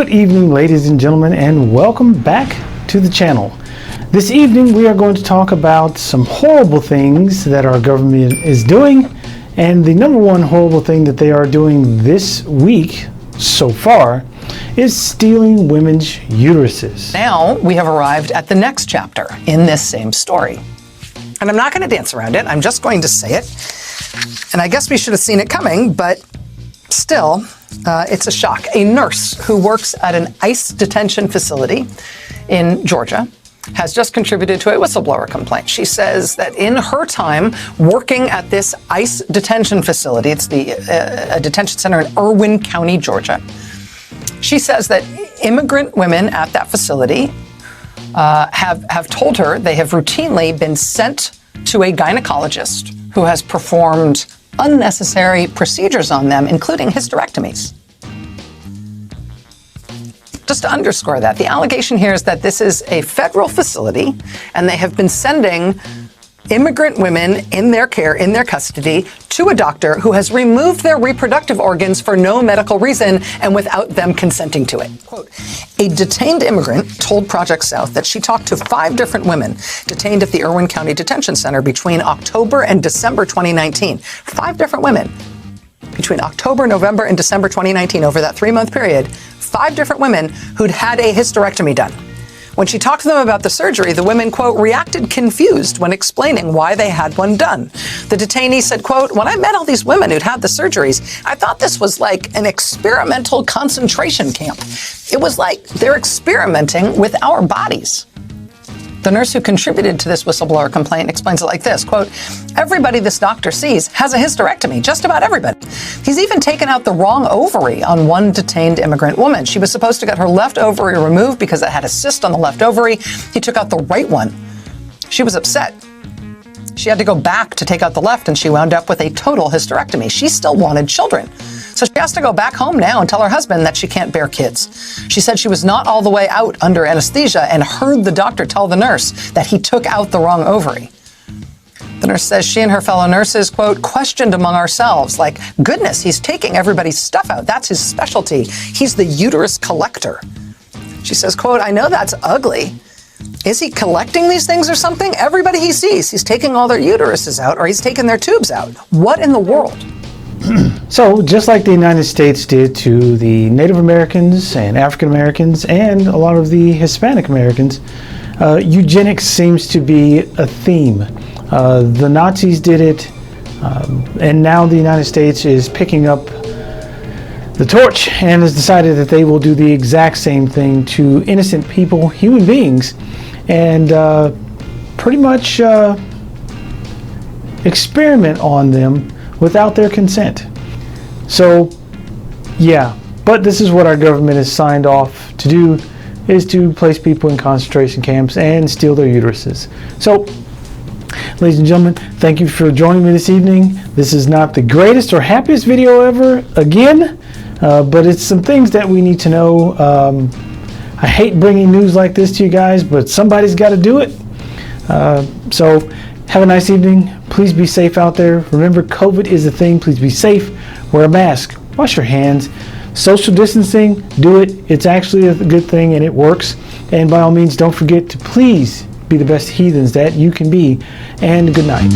Good evening, ladies and gentlemen, and welcome back to the channel. This evening we are going to talk about some horrible things that our government is doing, and the number one horrible thing that they are doing this week so far is stealing women's uteruses. Now we have arrived at the next chapter in this same story. And I'm not going to dance around it, I'm just going to say it. And I guess we should have seen it coming, but still, it's a shock. A nurse who works at an ICE detention facility in Georgia has just contributed to a whistleblower complaint. She says that in her time working at this ICE detention facility, it's a detention center in Irwin County, Georgia, she says that immigrant women at that facility have told her they have routinely been sent to a gynecologist who has performed unnecessary procedures on them, including hysterectomies. Just to underscore that, the allegation here is that this is a federal facility and they have been sending immigrant women in their care, in their custody, to a doctor who has removed their reproductive organs for no medical reason and without them consenting to it. Quote, a detained immigrant told Project South that she talked to 5 different women detained at the Irwin County Detention Center between October and December 2019. 5 different women between October, November, and December 2019, over that 3-month period, 5 different women who'd had a hysterectomy done. When she talked to them about the surgery, the women, quote, reacted confused when explaining why they had one done. The detainee said, quote, when I met all these women who'd had the surgeries, I thought this was like an experimental concentration camp. It was like they're experimenting with our bodies. The nurse who contributed to this whistleblower complaint explains it like this, quote, everybody this doctor sees has a hysterectomy, just about everybody. He's even taken out the wrong ovary on one detained immigrant woman. She was supposed to get her left ovary removed because it had a cyst on the left ovary. He took out the right one. She was upset. She had to go back to take out the left, and she wound up with a total hysterectomy. She still wanted children. So she has to go back home now and tell her husband that she can't bear kids. She said she was not all the way out under anesthesia and heard the doctor tell the nurse that he took out the wrong ovary. The nurse says she and her fellow nurses, quote, questioned among ourselves, like, goodness, he's taking everybody's stuff out. That's his specialty. He's the uterus collector. She says, quote, I know that's ugly. Is he collecting these things or something? Everybody he sees, he's taking all their uteruses out or he's taking their tubes out. What in the world? So, just like the United States did to the Native Americans and African Americans and a lot of the Hispanic Americans, eugenics seems to be a theme. The Nazis did it, and now the United States is picking up the torch and has decided that they will do the exact same thing to innocent people, human beings, and pretty much experiment on them without their consent. So, yeah, but this is what our government has signed off to do, is to place people in concentration camps and steal their uteruses. So, ladies and gentlemen, thank you for joining me this evening. This is not the greatest or happiest video ever, again, but it's some things that we need to know. I hate bringing news like this to you guys, but somebody's got to do it. So, have a nice evening. Please be safe out there. Remember, COVID is a thing. Please be safe. Wear a mask. Wash your hands. Social distancing, do it. It's actually a good thing and it works. And by all means, don't forget to please be the best heathens that you can be. And good night.